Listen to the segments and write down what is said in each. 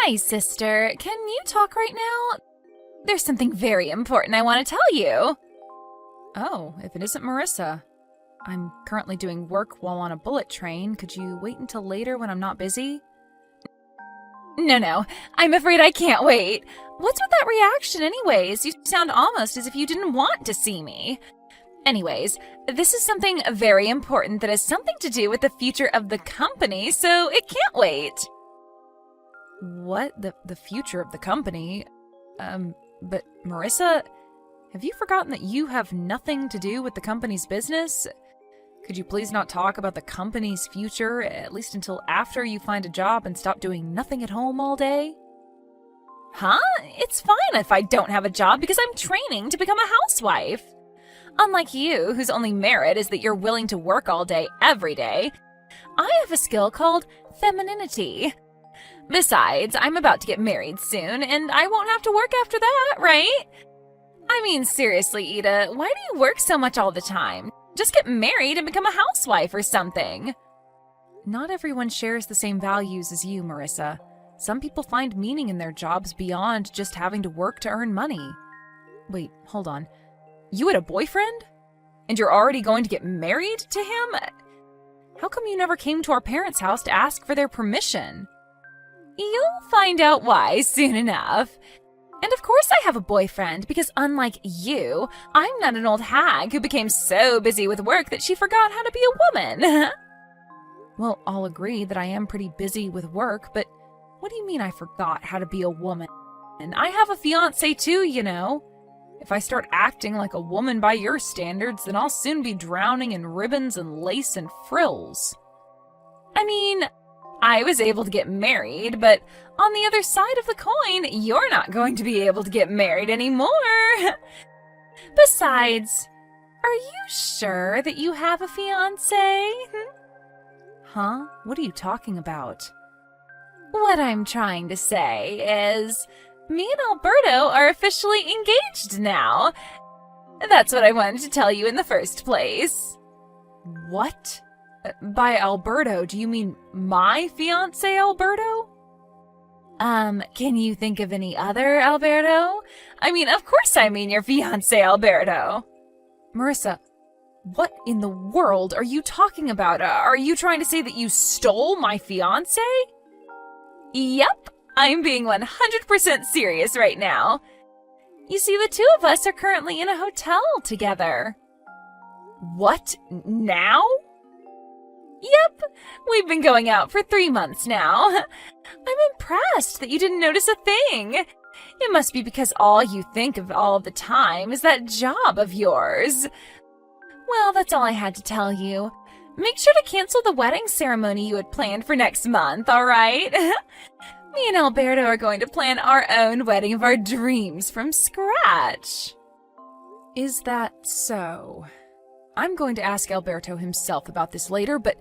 Hi, sister. Can you talk right now? There's something very important I want to tell you. Oh, if it isn't Marissa. I'm currently doing work while on a bullet train. Could you wait until later when I'm not busy? No. I'm afraid I can't wait. What's with that reaction anyways? You sound almost as if you didn't want to see me. Anyways, this is something very important that has something to do with the future of the company, so it can't wait. What? The future of the company? But Marissa, have you forgotten that you have nothing to do with the company's business? Could you please not talk about the company's future, at least until after you find a job and stop doing nothing at home all day? Huh? It's fine if I don't have a job because I'm training to become a housewife. Unlike you, whose only merit is that you're willing to work all day, every day, I have a skill called femininity. Besides, I'm about to get married soon, and I won't have to work after that, right? I mean, seriously, Ida, why do you work so much all the time? Just get married and become a housewife or something. Not everyone shares the same values as you, Marissa. Some people find meaning in their jobs beyond just having to work to earn money. Wait, hold on. You had a boyfriend? And you're already going to get married to him? How come you never came to our parents' house to ask for their permission? You'll find out why soon enough. And of course I have a boyfriend, because unlike you, I'm not an old hag who became so busy with work that she forgot how to be a woman. Well, I'll agree that I am pretty busy with work, but what do you mean I forgot how to be a woman? And I have a fiancé too, you know. If I start acting like a woman by your standards, then I'll soon be drowning in ribbons and lace and frills. I mean, I was able to get married, but on the other side of the coin, you're not going to be able to get married anymore. Besides, are you sure that you have a fiancé? Huh? What are you talking about? What I'm trying to say is, me and Alberto are officially engaged now. That's what I wanted to tell you in the first place. What? By Alberto, do you mean my fiancé, Alberto? Can you think of any other Alberto? I mean, of course I mean your fiancé, Alberto. Marissa, what in the world are you talking about? Are you trying to say that you stole my fiancé? Yep, I'm being 100% serious right now. You see, the two of us are currently in a hotel together. What? Now? Yep, we've been going out for 3 months now. I'm impressed that you didn't notice a thing. It must be because all you think of all the time is that job of yours. Well, that's all I had to tell you. Make sure to cancel the wedding ceremony you had planned for next month, all right? Me and Alberto are going to plan our own wedding of our dreams from scratch. Is that so? I'm going to ask Alberto himself about this later, but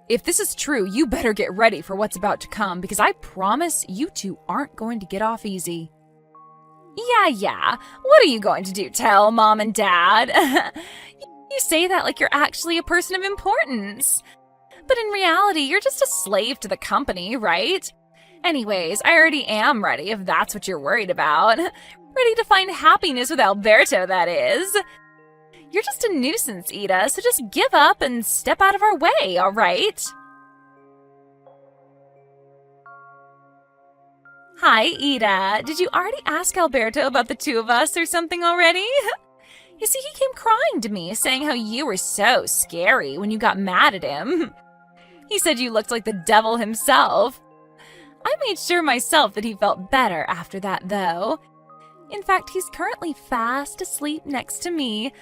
if this is true, you better get ready for what's about to come, because I promise you two aren't going to get off easy. Yeah. What are you going to do, tell Mom and Dad? You say that like you're actually a person of importance. But in reality, you're just a slave to the company, right? Anyways, I already am ready, if that's what you're worried about. Ready to find happiness with Alberto, that is. You're just a nuisance, Ida, so just give up and step out of our way, all right? Hi, Ida. Did you already ask Alberto about the two of us or something already? You see, he came crying to me, saying how you were so scary when you got mad at him. He said you looked like the devil himself. I made sure myself that he felt better after that, though. In fact, he's currently fast asleep next to me,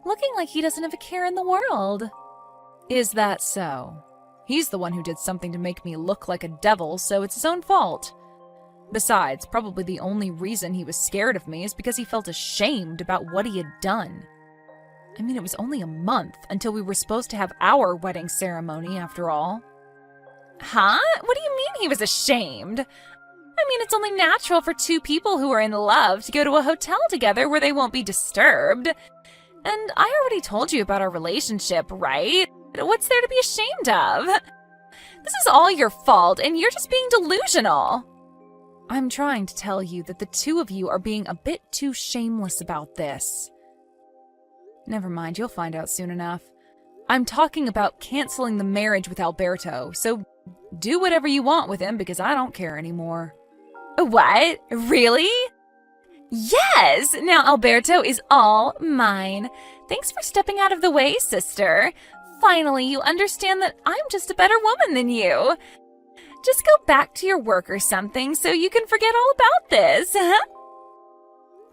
looking like he doesn't have a care in the world. Is that so? He's the one who did something to make me look like a devil, so it's his own fault. Besides, probably the only reason he was scared of me is because he felt ashamed about what he had done. I mean, it was only a month until we were supposed to have our wedding ceremony, after all. Huh? What do you mean he was ashamed? I mean, it's only natural for two people who are in love to go to a hotel together where they won't be disturbed. And I already told you about our relationship, right? What's there to be ashamed of? This is all your fault, and you're just being delusional. I'm trying to tell you that the two of you are being a bit too shameless about this. Never mind, you'll find out soon enough. I'm talking about canceling the marriage with Alberto, so do whatever you want with him because I don't care anymore. What? Really? Yes! Now Alberto is all mine. Thanks for stepping out of the way, sister. Finally, you understand that I'm just a better woman than you. Just go back to your work or something so you can forget all about this.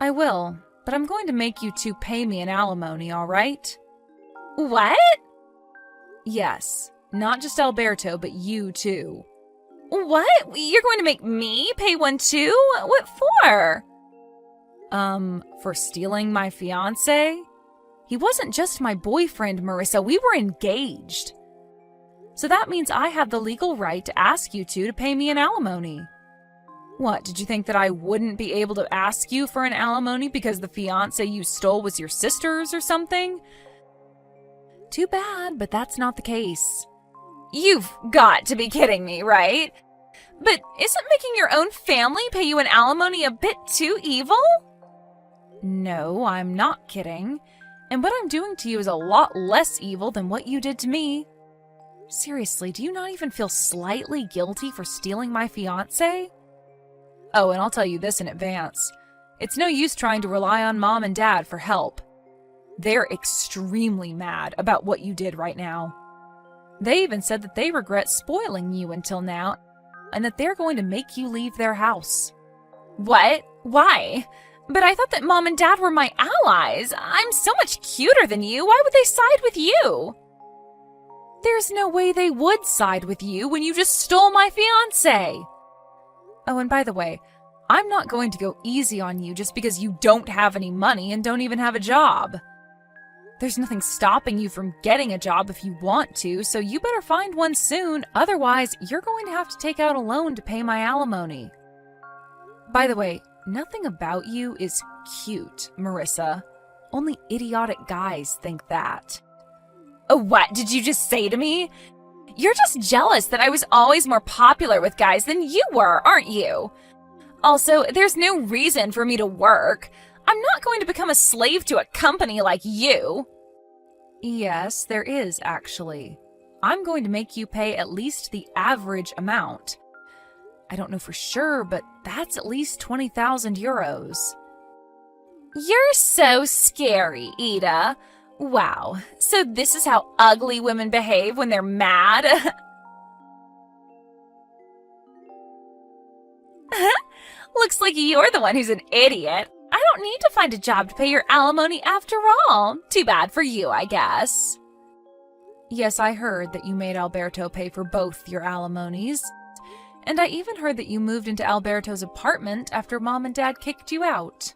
I will, but I'm going to make you two pay me an alimony, all right? What? Yes, not just Alberto, but you too. What? You're going to make me pay one too? What for? For stealing my fiancé? He wasn't just my boyfriend, Marissa. We were engaged. So that means I have the legal right to ask you two to pay me an alimony. What, did you think that I wouldn't be able to ask you for an alimony because the fiancé you stole was your sister's or something? Too bad, but that's not the case. You've got to be kidding me, right? But isn't making your own family pay you an alimony a bit too evil? No, I'm not kidding. And what I'm doing to you is a lot less evil than what you did to me. Seriously, do you not even feel slightly guilty for stealing my fiancé? Oh, and I'll tell you this in advance. It's no use trying to rely on Mom and Dad for help. They're extremely mad about what you did right now. They even said that they regret spoiling you until now, and that they're going to make you leave their house. What? Why? But I thought that Mom and Dad were my allies. I'm so much cuter than you. Why would they side with you? There's no way they would side with you when you just stole my fiancé. Oh, and by the way, I'm not going to go easy on you just because you don't have any money and don't even have a job. There's nothing stopping you from getting a job if you want to, so you better find one soon. Otherwise, you're going to have to take out a loan to pay my alimony. By the way, nothing about you is cute, Marissa. Only idiotic guys think that. Oh, what did you just say to me? You're just jealous that I was always more popular with guys than you were, aren't you? Also, there's no reason for me to work. I'm not going to become a slave to a company like you. Yes, there is, actually. I'm going to make you pay at least the average amount. I don't know for sure, but that's at least 20,000 euros. You're so scary, Ida. Wow, so this is how ugly women behave when they're mad? Looks like you're the one who's an idiot. I don't need to find a job to pay your alimony after all. Too bad for you, I guess. Yes, I heard that you made Alberto pay for both your alimonies. And I even heard that you moved into Alberto's apartment after Mom and Dad kicked you out.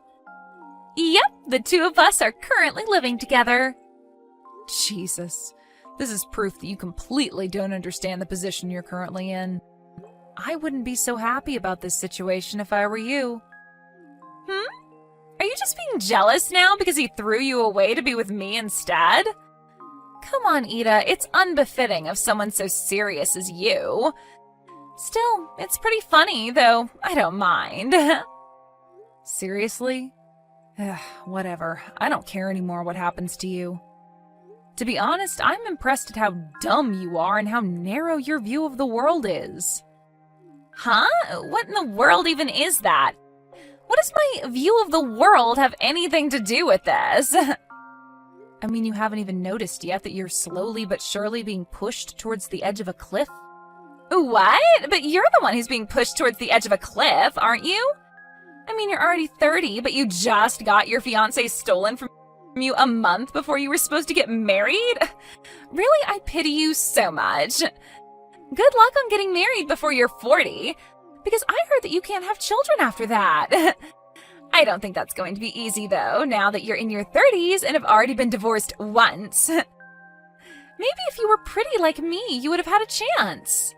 Yep, the two of us are currently living together. Jesus, this is proof that you completely don't understand the position you're currently in. I wouldn't be so happy about this situation if I were you. Are you just being jealous now because he threw you away to be with me instead? Come on, Ida, it's unbefitting of someone so serious as you. Still, it's pretty funny, though I don't mind. Seriously? Whatever. I don't care anymore what happens to you. To be honest, I'm impressed at how dumb you are and how narrow your view of the world is. Huh? What in the world even is that? What does my view of the world have anything to do with this? I mean, you haven't even noticed yet that you're slowly but surely being pushed towards the edge of a cliff? What? But you're the one who's being pushed towards the edge of a cliff, aren't you? I mean, you're already 30, but you just got your fiancé stolen from you a month before you were supposed to get married? Really, I pity you so much. Good luck on getting married before you're 40, because I heard that you can't have children after that. I don't think that's going to be easy, though, now that you're in your 30s and have already been divorced once. Maybe if you were pretty like me, you would have had a chance.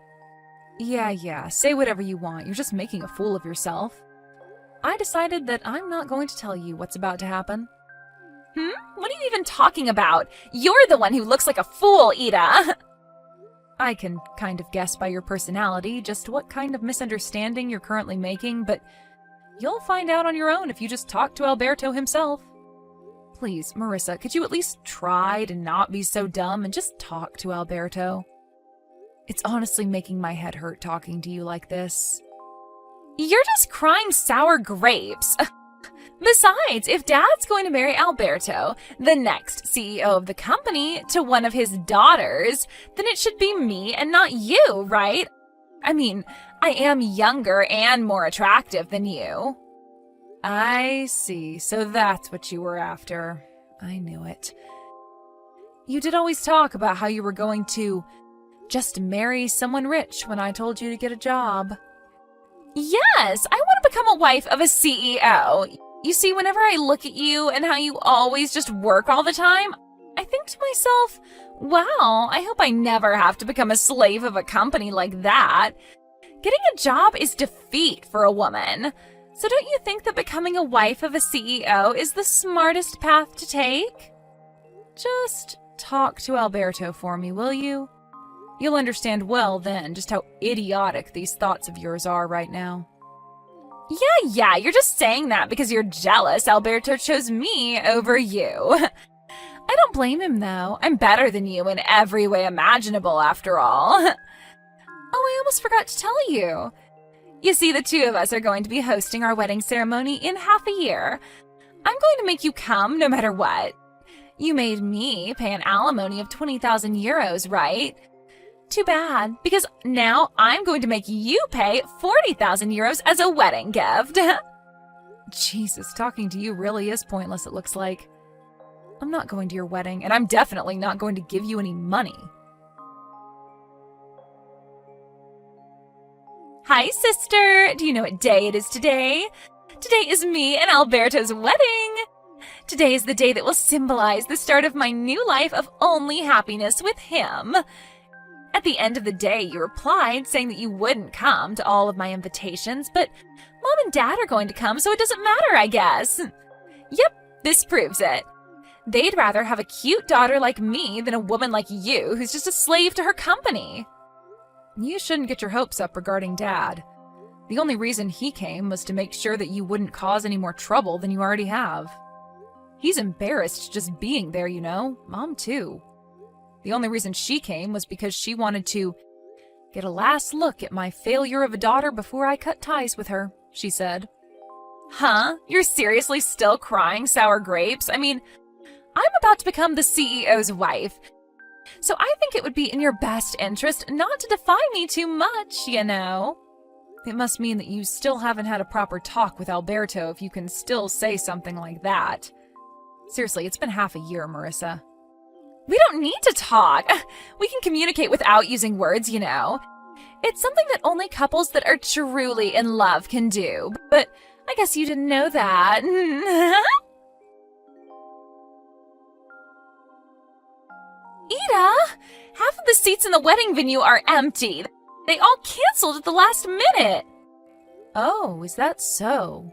Yeah, say whatever you want. You're just making a fool of yourself. I decided that I'm not going to tell you what's about to happen. What are you even talking about? You're the one who looks like a fool, Ida. I can kind of guess by your personality just what kind of misunderstanding you're currently making, but you'll find out on your own if you just talk to Alberto himself. Please, Marissa, could you at least try to not be so dumb and just talk to Alberto? It's honestly making my head hurt talking to you like this. You're just crying sour grapes. Besides, if Dad's going to marry Alberto, the next CEO of the company, to one of his daughters, then it should be me and not you, right? I mean, I am younger and more attractive than you. I see. So that's what you were after. I knew it. You did always talk about how you were going to just marry someone rich when I told you to get a job. Yes, I want to become a wife of a CEO. You see, whenever I look at you and how you always just work all the time, I think to myself, wow, I hope I never have to become a slave of a company like that. Getting a job is defeat for a woman. So don't you think that becoming a wife of a CEO is the smartest path to take? Just talk to Alberto for me, will you? You'll understand well then just how idiotic these thoughts of yours are right now. Yeah, you're just saying that because you're jealous Alberto chose me over you. I don't blame him, though. I'm better than you in every way imaginable, after all. Oh, I almost forgot to tell you. You see, the two of us are going to be hosting our wedding ceremony in half a year. I'm going to make you come no matter what. You made me pay an alimony of 20,000 euros, right? Too bad, because now I'm going to make you pay 40,000 euros as a wedding gift. Jesus, talking to you really is pointless, it looks like. I'm not going to your wedding, and I'm definitely not going to give you any money. Hi, sister. Do you know what day it is today? Today is me and Alberto's wedding. Today is the day that will symbolize the start of my new life of only happiness with him. At the end of the day, you replied saying that you wouldn't come to all of my invitations, but Mom and Dad are going to come, so it doesn't matter, I guess. Yep, this proves it. They'd rather have a cute daughter like me than a woman like you who's just a slave to her company. You shouldn't get your hopes up regarding Dad. The only reason he came was to make sure that you wouldn't cause any more trouble than you already have. He's embarrassed just being there, you know. Mom, too. The only reason she came was because she wanted to get a last look at my failure of a daughter before I cut ties with her, she said. Huh? You're seriously still crying sour grapes? I mean, I'm about to become the CEO's wife, so I think it would be in your best interest not to defy me too much, you know. It must mean that you still haven't had a proper talk with Alberto if you can still say something like that. Seriously, it's been half a year, Marissa. We don't need to talk. We can communicate without using words, you know. It's something that only couples that are truly in love can do. But I guess you didn't know that. Ida, half of the seats in the wedding venue are empty. They all canceled at the last minute. Oh, is that so?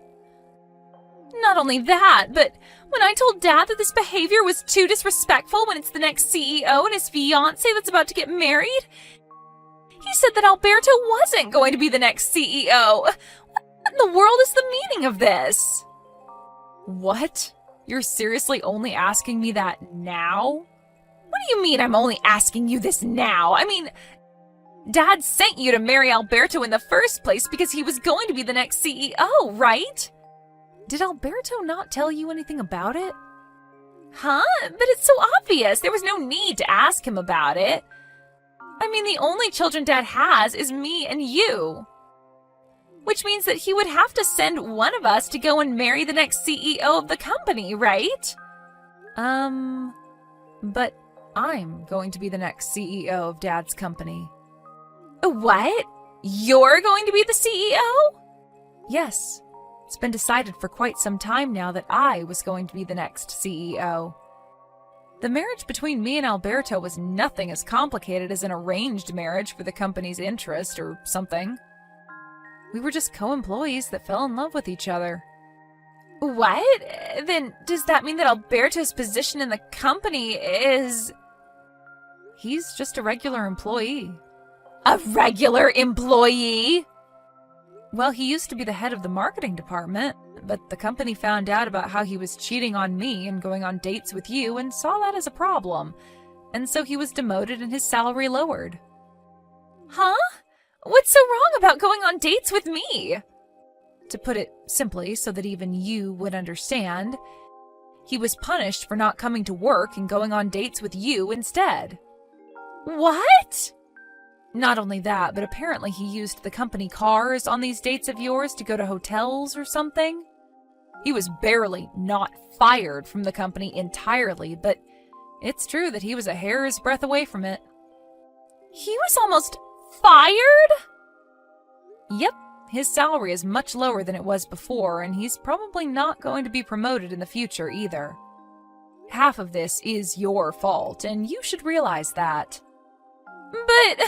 Not only that, but when I told Dad that this behavior was too disrespectful when it's the next CEO and his fiancé that's about to get married, he said that Alberto wasn't going to be the next CEO. What in the world is the meaning of this? What? You're seriously only asking me that now? What do you mean I'm only asking you this now? I mean, Dad sent you to marry Alberto in the first place because he was going to be the next CEO, right? Did Alberto not tell you anything about it? Huh? But it's so obvious. There was no need to ask him about it. I mean, the only children Dad has is me and you. Which means that he would have to send one of us to go and marry the next CEO of the company, right? But I'm going to be the next CEO of Dad's company. What? You're going to be the CEO? Yes. It's been decided for quite some time now that I was going to be the next CEO. The marriage between me and Alberto was nothing as complicated as an arranged marriage for the company's interest or something. We were just co-employees that fell in love with each other. What? Then does that mean that Alberto's position in the company is... He's just a regular employee. A regular employee? Well, he used to be the head of the marketing department, but the company found out about how he was cheating on me and going on dates with you and saw that as a problem. And so he was demoted and his salary lowered. Huh? What's so wrong about going on dates with me? To put it simply, so that even you would understand, he was punished for not coming to work and going on dates with you instead. What? Not only that, but apparently he used the company cars on these dates of yours to go to hotels or something. He was barely not fired from the company entirely, but it's true that he was a hair's breadth away from it. He was almost fired? Yep, his salary is much lower than it was before, and he's probably not going to be promoted in the future either. Half of this is your fault, and you should realize that. But...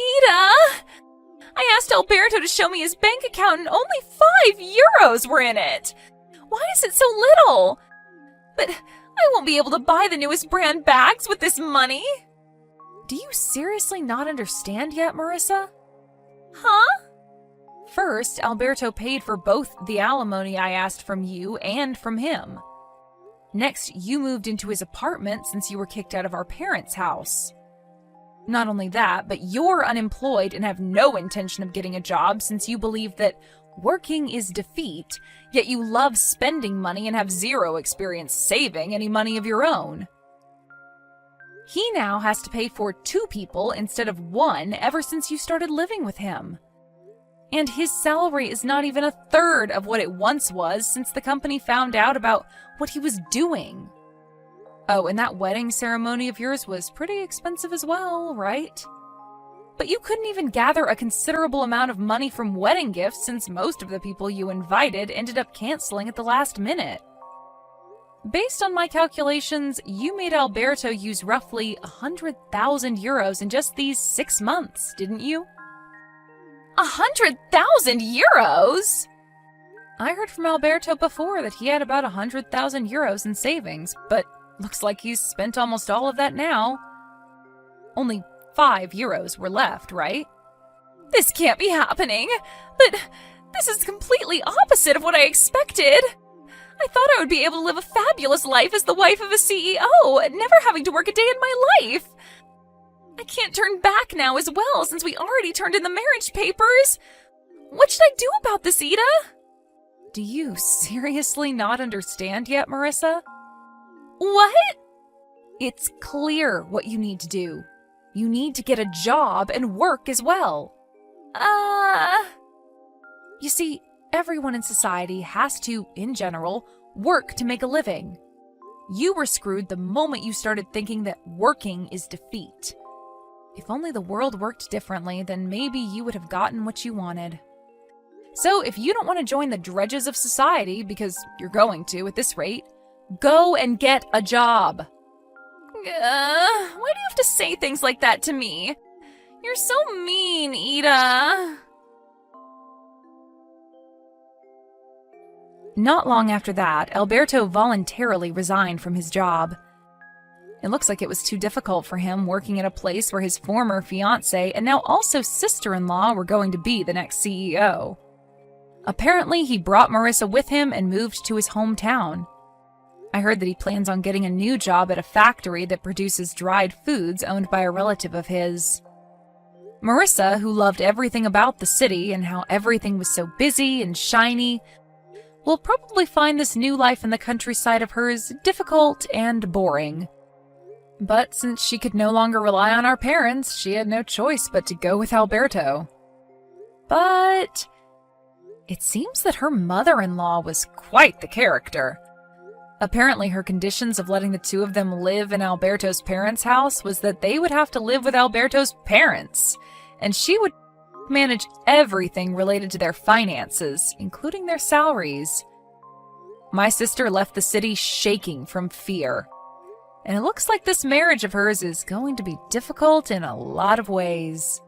Ida! I asked Alberto to show me his bank account and only €5 were in it! Why is it so little? But I won't be able to buy the newest brand bags with this money! Do you seriously not understand yet, Marissa? Huh? First, Alberto paid for both the alimony I asked from you and from him. Next, you moved into his apartment since you were kicked out of our parents' house. Not only that, but you're unemployed and have no intention of getting a job since you believe that working is defeat, yet you love spending money and have zero experience saving any money of your own. He now has to pay for 2 people instead of 1 ever since you started living with him. And his salary is not even a third of what it once was since the company found out about what he was doing. Oh, and that wedding ceremony of yours was pretty expensive as well, right? But you couldn't even gather a considerable amount of money from wedding gifts since most of the people you invited ended up canceling at the last minute. Based on my calculations, you made Alberto use roughly €100,000 in just these 6 months, didn't you? €100,000? I heard from Alberto before that he had about €100,000 in savings, but looks like he's spent almost all of that now. Only €5 were left, right? This can't be happening, but this is completely opposite of what I expected. I thought I would be able to live a fabulous life as the wife of a CEO, never having to work a day in my life. I can't turn back now as well since we already turned in the marriage papers. What should I do about this, Ida? Do you seriously not understand yet, Marissa? What? It's clear what you need to do. You need to get a job and work as well. You see, everyone in society has to, in general, work to make a living. You were screwed the moment you started thinking that working is defeat. If only the world worked differently, then maybe you would have gotten what you wanted. So if you don't want to join the dredges of society, because you're going to at this rate, go and get a job. Why do you have to say things like that to me? You're so mean, Ida. Not long after that, Alberto voluntarily resigned from his job. It looks like it was too difficult for him working at a place where his former fiancée and now also sister-in-law were going to be the next CEO. Apparently, he brought Marissa with him and moved to his hometown. I heard that he plans on getting a new job at a factory that produces dried foods owned by a relative of his. Marissa, who loved everything about the city and how everything was so busy and shiny, will probably find this new life in the countryside of hers difficult and boring. But since she could no longer rely on our parents, she had no choice but to go with Alberto. But it seems that her mother-in-law was quite the character. Apparently her conditions of letting the 2 of them live in Alberto's parents' house was that they would have to live with Alberto's parents, and she would manage everything related to their finances, including their salaries. My sister left the city shaking from fear. And it looks like this marriage of hers is going to be difficult in a lot of ways.